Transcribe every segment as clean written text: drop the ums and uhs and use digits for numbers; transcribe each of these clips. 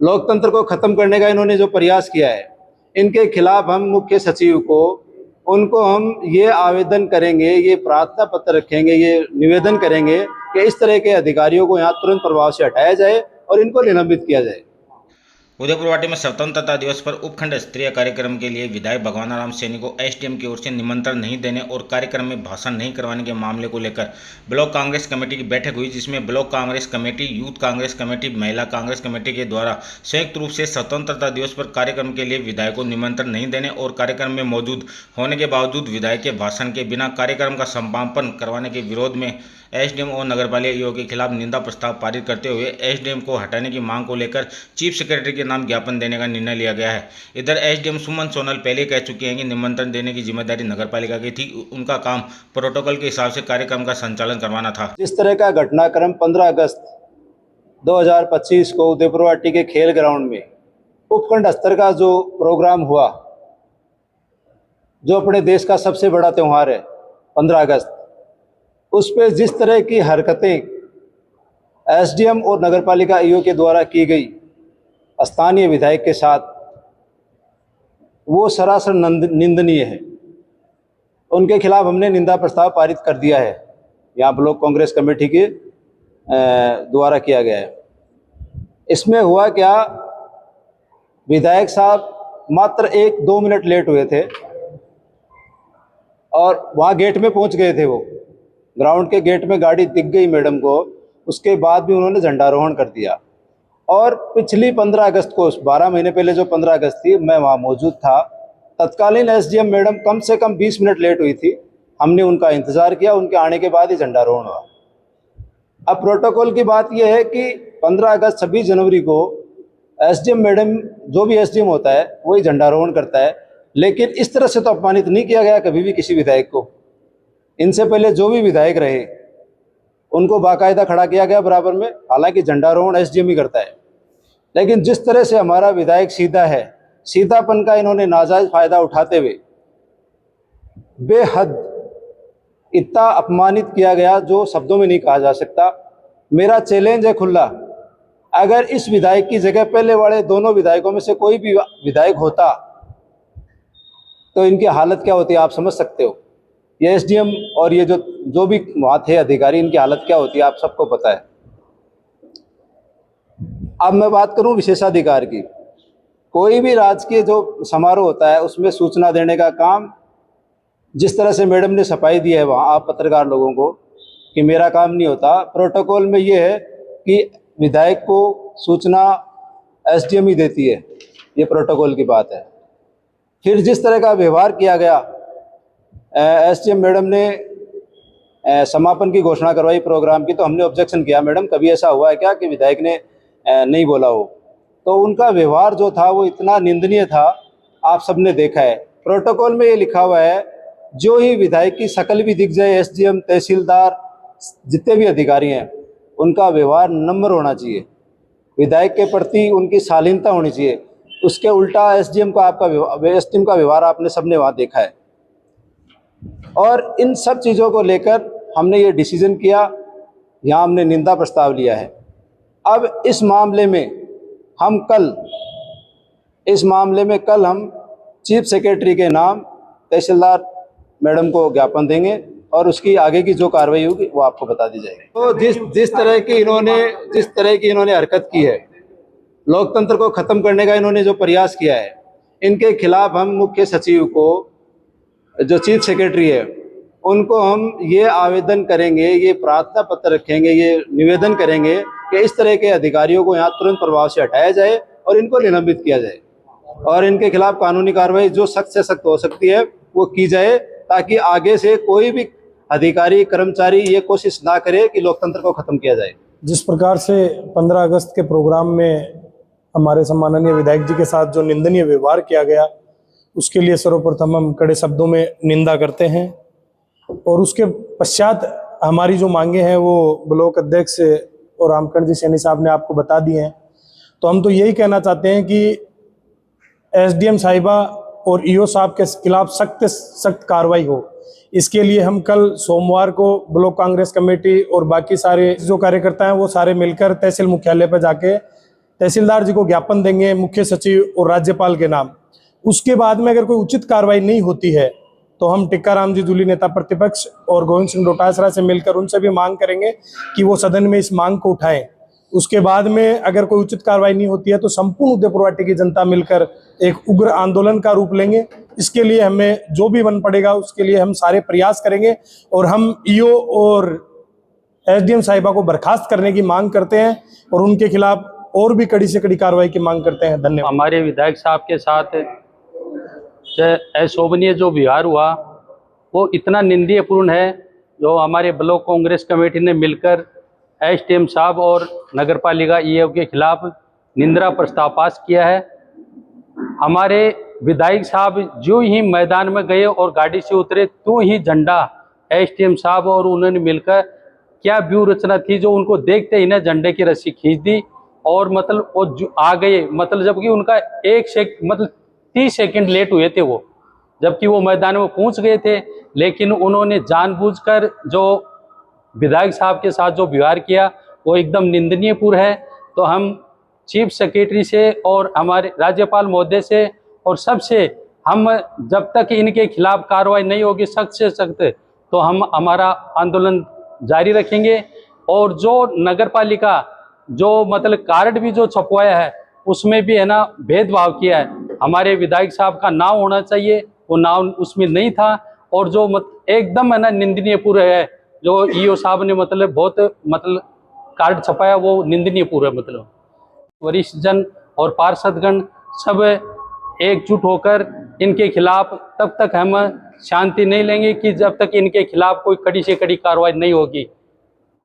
लोकतंत्र को खत्म करने का इन्होंने जो प्रयास किया है, इनके खिलाफ हम मुख्य सचिव को, उनको हम ये आवेदन करेंगे, ये प्रार्थना पत्र रखेंगे, ये निवेदन करेंगे कि इस तरह के अधिकारियों को यहाँ तुरंत प्रभाव से हटाया जाए और इनको निलंबित किया जाए। उदयपुर वाटी में स्वतंत्रता दिवस पर उपखंड स्तरीय कार्यक्रम के लिए विधायक भगवान राम सैनी को एसडीएम की ओर से निमंत्रण नहीं देने और कार्यक्रम में भाषण नहीं करवाने के मामले को लेकर ब्लॉक कांग्रेस कमेटी की बैठक हुई, जिसमें block Congress committee, youth Congress committee, महिला कांग्रेस कमेटी के द्वारा संयुक्त रूप से स्वतंत्रता दिवस पर कार्यक्रम के लिए विधायक को निमंत्रण नहीं देने और कार्यक्रम में मौजूद होने के बावजूद विधायक के भाषण के बिना कार्यक्रम का समापन करवाने के विरोध में एसडीएम और नगरपालिका ईओ के खिलाफ निंदा प्रस्ताव पारित करते हुए एसडीएम को हटाने की मांग को लेकर चीफ सेक्रेटरी के नाम ज्ञापन देने का निर्णय लिया गया है। इधर एसडीएम सुमन सोनल पहले कह चुके हैं कि निमंत्रण देने की जिम्मेदारी नगरपालिका की थी, उनका काम प्रोटोकॉल के हिसाब से कार्यक्रम का संचालन करवाना था। इस तरह का घटनाक्रम 15 अगस्त 2025 को उदयपुर वाटी के खेल ग्राउंड में उपखंड स्तर का जो प्रोग्राम हुआ, जो अपने देश का सबसे बड़ा त्यौहार है 15 अगस्त, उस पर जिस तरह की हरकतें एसडीएम और नगरपालिका ईओ के द्वारा की गई स्थानीय विधायक के साथ, वो सरासर निंदनीय है। उनके खिलाफ हमने निंदा प्रस्ताव पारित कर दिया है, यहाँ ब्लॉक कांग्रेस कमेटी के द्वारा किया गया है। इसमें हुआ क्या, विधायक साहब मात्र 1-2 मिनट लेट हुए थे और वहाँ गेट में पहुँच गए थे। वो ग्राउंड के गेट में गाड़ी दिख गई मैडम को, उसके बाद भी उन्होंने झंडारोहण कर दिया। और पिछली 15 अगस्त को, 12 महीने पहले जो 15 अगस्त थी, मैं वहाँ मौजूद था। तत्कालीन एसडीएम मैडम कम से कम 20 मिनट लेट हुई थी, हमने उनका इंतज़ार किया, उनके आने के बाद ही झंडारोहण हुआ। अब प्रोटोकॉल की बात यह है कि 15 अगस्त 26 जनवरी को एसडीएम मैडम, जो भी एसडीएम होता है वही झंडारोहण करता है, लेकिन इस तरह से तो अपमानित नहीं किया गया कभी भी किसी विधायक को। इनसे पहले जो भी विधायक रहे उनको बाकायदा खड़ा किया गया बराबर में, हालांकि झंडारोहण एसडीएम ही करता है। लेकिन जिस तरह से हमारा विधायक सीधा है, सीधापन का इन्होंने नाजायज फायदा उठाते हुए बेहद इतना अपमानित किया गया जो शब्दों में नहीं कहा जा सकता। मेरा चैलेंज है खुला, अगर इस विधायक की जगह पहले वाले दोनों विधायकों में से कोई भी विधायक होता तो इनकी हालत क्या होती है आप समझ सकते हो। ये एसडीएम और ये जो भी वहाँ थे अधिकारी, इनकी हालत क्या होती है आप सबको पता है। अब मैं बात करूं विशेषाधिकार की। कोई भी राजकीय जो समारोह होता है उसमें सूचना देने का काम, जिस तरह से मैडम ने सफाई दी है वहाँ आप पत्रकार लोगों को कि मेरा काम नहीं होता, प्रोटोकॉल में ये है कि विधायक को सूचना एसडीएम ही देती है, ये प्रोटोकॉल की बात है। फिर जिस तरह का व्यवहार किया गया, एसडीएम मैडम ने समापन की घोषणा करवाई प्रोग्राम की, तो हमने ऑब्जेक्शन किया, मैडम कभी ऐसा हुआ है क्या कि विधायक ने नहीं बोला हो। तो उनका व्यवहार जो था वो इतना निंदनीय था, आप सबने देखा है। प्रोटोकॉल में ये लिखा हुआ है, जो ही विधायक की शक्ल भी दिख जाए, एसडीएम, तहसीलदार, जितने भी अधिकारी हैं, उनका व्यवहार नम्र होना चाहिए, विधायक के प्रति उनकी शालीनता होनी चाहिए। उसके उल्टा एसडीएम का व्यवहार आपने सबने वहाँ देखा है। और इन सब चीज़ों को लेकर हमने ये डिसीजन किया, यहाँ हमने निंदा प्रस्ताव लिया है। अब इस मामले में कल हम चीफ सेक्रेटरी के नाम तहसीलदार मैडम को ज्ञापन देंगे और उसकी आगे की जो कार्रवाई होगी वो आपको बता दी जाएगी। तो जिस तरह की इन्होंने हरकत की है, लोकतंत्र को खत्म करने का इन्होंने जो प्रयास किया है, इनके खिलाफ हम मुख्य सचिव को, जो चीफ सेक्रेटरी है, उनको हम ये आवेदन करेंगे, ये प्रार्थना पत्र रखेंगे, ये निवेदन करेंगे कि इस तरह के अधिकारियों को यहाँ तुरंत प्रभाव से हटाया जाए और इनको निलंबित किया जाए और इनके खिलाफ कानूनी कार्रवाई जो सख्त से सख्त हो सकती है वो की जाए, ताकि आगे से कोई भी अधिकारी, कर्मचारी ये कोशिश ना करे कि लोकतंत्र को खत्म किया जाए। जिस प्रकार से 15 अगस्त के प्रोग्राम में हमारे सम्माननीय विधायक जी के साथ जो निंदनीय व्यवहार किया गया, उसके लिए सर्वप्रथम हम कड़े शब्दों में निंदा करते हैं और उसके पश्चात हमारी जो मांगे हैं वो ब्लॉक अध्यक्ष और रामकरण जी सैनी साहब ने आपको बता दी हैं। तो हम तो यही कहना चाहते हैं कि एसडीएम साहिबा और ईओ साहब के खिलाफ सख्त कार्रवाई हो। इसके लिए हम कल सोमवार को ब्लॉक कांग्रेस कमेटी और बाकी सारे जो कार्यकर्ता हैं वो सारे मिलकर तहसील मुख्यालय पर जाके तहसीलदार जी को ज्ञापन देंगे मुख्य सचिव और राज्यपाल के नाम। उसके बाद में अगर कोई उचित कार्रवाई नहीं होती है तो हम टिक्काराम जी जूली नेता प्रतिपक्ष और गोविंद सिंह डोटासरा से मिलकर उनसे भी मांग करेंगे कि वो सदन में इस मांग को उठाएं। उसके बाद में अगर कोई उचित कार्रवाई नहीं होती है तो संपूर्ण उदयपुरवाटी की जनता मिलकर एक उग्र आंदोलन का रूप लेंगे। इसके लिए हमें जो भी बन पड़ेगा उसके लिए हम सारे प्रयास करेंगे और हम ईओ और एसडीएम साहिबा को बर्खास्त करने की मांग करते हैं और उनके खिलाफ और भी कड़ी से कड़ी कार्रवाई की मांग करते हैं। धन्यवाद। हमारे विधायक साहब के साथ अशोभनीय जो व्यवहार हुआ वो इतना निंदनीयपूर्ण है, जो हमारे ब्लॉक कांग्रेस कमेटी ने मिलकर एसडीएम साहब और नगरपालिका ईओ के खिलाफ निंदा प्रस्ताव पास किया है। हमारे विधायक साहब जो ही मैदान में गए और गाड़ी से उतरे तो ही झंडा एसडीएम साहब और उन्होंने मिलकर क्या व्यूह रचना थी, जो उनको देखते ही ना झंडे की रस्सी खींच दी और मतलब वो आ गए, मतलब जबकि उनका 30 सेकंड लेट हुए थे वो, जबकि वो मैदान में पहुंच गए थे। लेकिन उन्होंने जानबूझकर जो विधायक साहब के साथ जो व्यवहार किया वो एकदम निंदनीयपूर्ण है। तो हम चीफ सेक्रेटरी से और हमारे राज्यपाल महोदय से और सबसे हम जब तक इनके खिलाफ कार्रवाई नहीं होगी सख्त से सख्त, तो हम हमारा आंदोलन जारी रखेंगे। और जो नगरपालिका जो मतलब कार्ड भी जो छपवाया है उसमें भी है ना भेदभाव किया है। हमारे विधायक साहब का नाम होना चाहिए, वो नाम उसमें नहीं था। और जो एकदम है ना निंदनीयपूर्ण है जो ईओ साहब ने मतलब बहुत मतलब कार्ड छपाया, वो निंदनीयपूर्ण है। मतलब वरिष्ठ जन और पार्षदगण सब एकजुट होकर इनके खिलाफ तब तक हम शांति नहीं लेंगे कि जब तक इनके खिलाफ कोई कड़ी से कड़ी कार्रवाई नहीं होगी।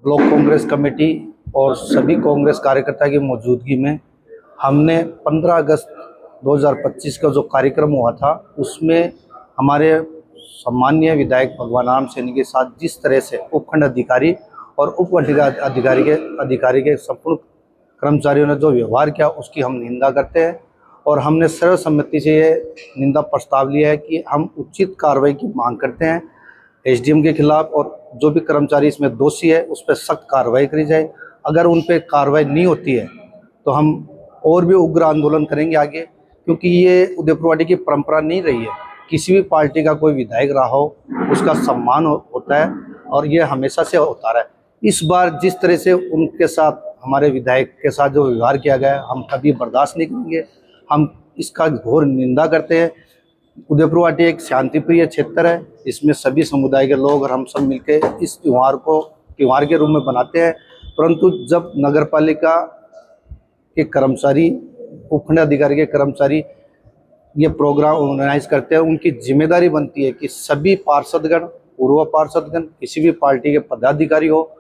ब्लॉक कांग्रेस कमेटी और सभी कांग्रेस कार्यकर्ता की मौजूदगी में हमने 15 अगस्त 2025 का जो कार्यक्रम हुआ था उसमें हमारे सम्माननीय विधायक भगवान राम सैनी के साथ जिस तरह से उपखंड अधिकारी और उपखंड अधिकारी के संपूर्ण कर्मचारियों ने जो व्यवहार किया उसकी हम निंदा करते हैं। और हमने सर्वसम्मति से ये निंदा प्रस्ताव लिया है कि हम उचित कार्रवाई की मांग करते हैं एसडीएम के खिलाफ, और जो भी कर्मचारी इसमें दोषी है उस पर सख्त कार्रवाई करी जाए। अगर उन पर कार्रवाई नहीं होती है तो हम और भी उग्र आंदोलन करेंगे आगे, क्योंकि ये उदयपुरवाटी की परंपरा नहीं रही है। किसी भी पार्टी का कोई विधायक रहा हो उसका सम्मान होता है और ये हमेशा से होता रहा है। इस बार जिस तरह से उनके साथ हमारे विधायक के साथ जो व्यवहार किया गया हम कभी बर्दाश्त नहीं करेंगे। हम इसका घोर निंदा करते हैं। उदयपुरवाटी एक शांतिप्रिय क्षेत्र है, इसमें सभी समुदाय के लोग और हम सब मिलकर इस त्योहार के रूप में बनाते हैं। परंतु जब नगरपालिका के कर्मचारी, उपखंड अधिकारी के कर्मचारी ये प्रोग्राम ऑर्गेनाइज करते हैं, उनकी जिम्मेदारी बनती है कि सभी पार्षदगण, पूर्व पार्षदगण, किसी भी पार्टी के पदाधिकारी हो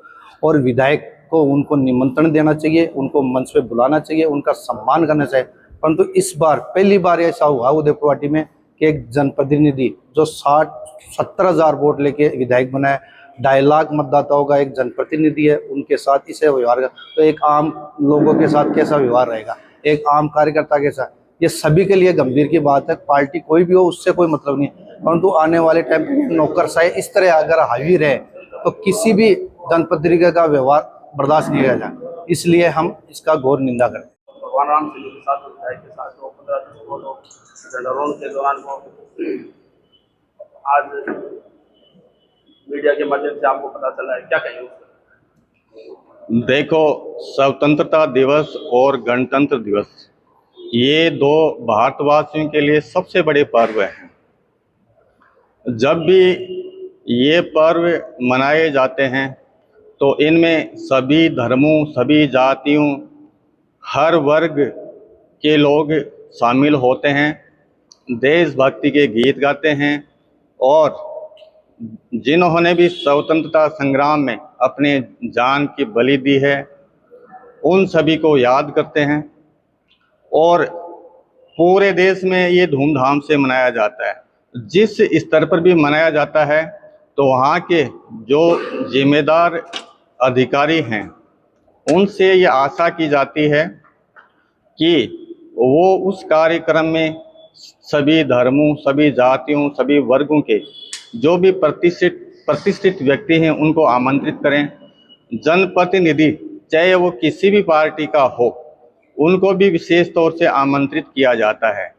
और विधायक को उनको निमंत्रण देना चाहिए, उनको मंच पे बुलाना चाहिए, उनका सम्मान करना चाहिए। परंतु इस बार पहली बार ऐसा हुआ उदयपुरवाटी में कि एक जनप्रतिनिधि जो 60-70 हज़ार वोट लेके विधायक बना है, 2.5 लाख मतदाताओं का एक जनप्रतिनिधि है, उनके साथ इसे व्यवहार का, तो एक आम लोगों के साथ कैसा व्यवहार रहेगा, एक आम कार्यकर्ता के साथ, ये सभी के लिए गंभीर की बात है। पार्टी कोई भी हो उससे कोई मतलब नहीं, परंतु आने वाले टाइम पे नौकरशाही इस तरह अगर हावी रहे तो किसी भी जनप्रतिनिधि का व्यवहार बर्दाश्त नहीं किया जाए। इसलिए हम इसका घोर निंदा करते हैं। भगवान राम सैनी के साथ विधायक के साथ जो 15 अगस्त को लोग रणरोल के दौरान को आज मीडिया के माध्यम से आपको पता चला है, क्या कहेंगे? देखो, स्वतंत्रता दिवस और गणतंत्र दिवस ये दो भारतवासियों के लिए सबसे बड़े पर्व हैं। जब भी ये पर्व मनाए जाते हैं तो इनमें सभी धर्मों, सभी जातियों, हर वर्ग के लोग शामिल होते हैं, देशभक्ति के गीत गाते हैं और जिन्होंने भी स्वतंत्रता संग्राम में अपने जान की बलि दी है उन सभी को याद करते हैं। और पूरे देश में ये धूमधाम से मनाया जाता है। जिस स्तर पर भी मनाया जाता है तो वहाँ के जो जिम्मेदार अधिकारी हैं उनसे ये आशा की जाती है कि वो उस कार्यक्रम में सभी धर्मों, सभी जातियों, सभी वर्गों के जो भी प्रतिष्ठित व्यक्ति हैं उनको आमंत्रित करें। जनप्रतिनिधि चाहे वो किसी भी पार्टी का हो उनको भी विशेष तौर से आमंत्रित किया जाता है।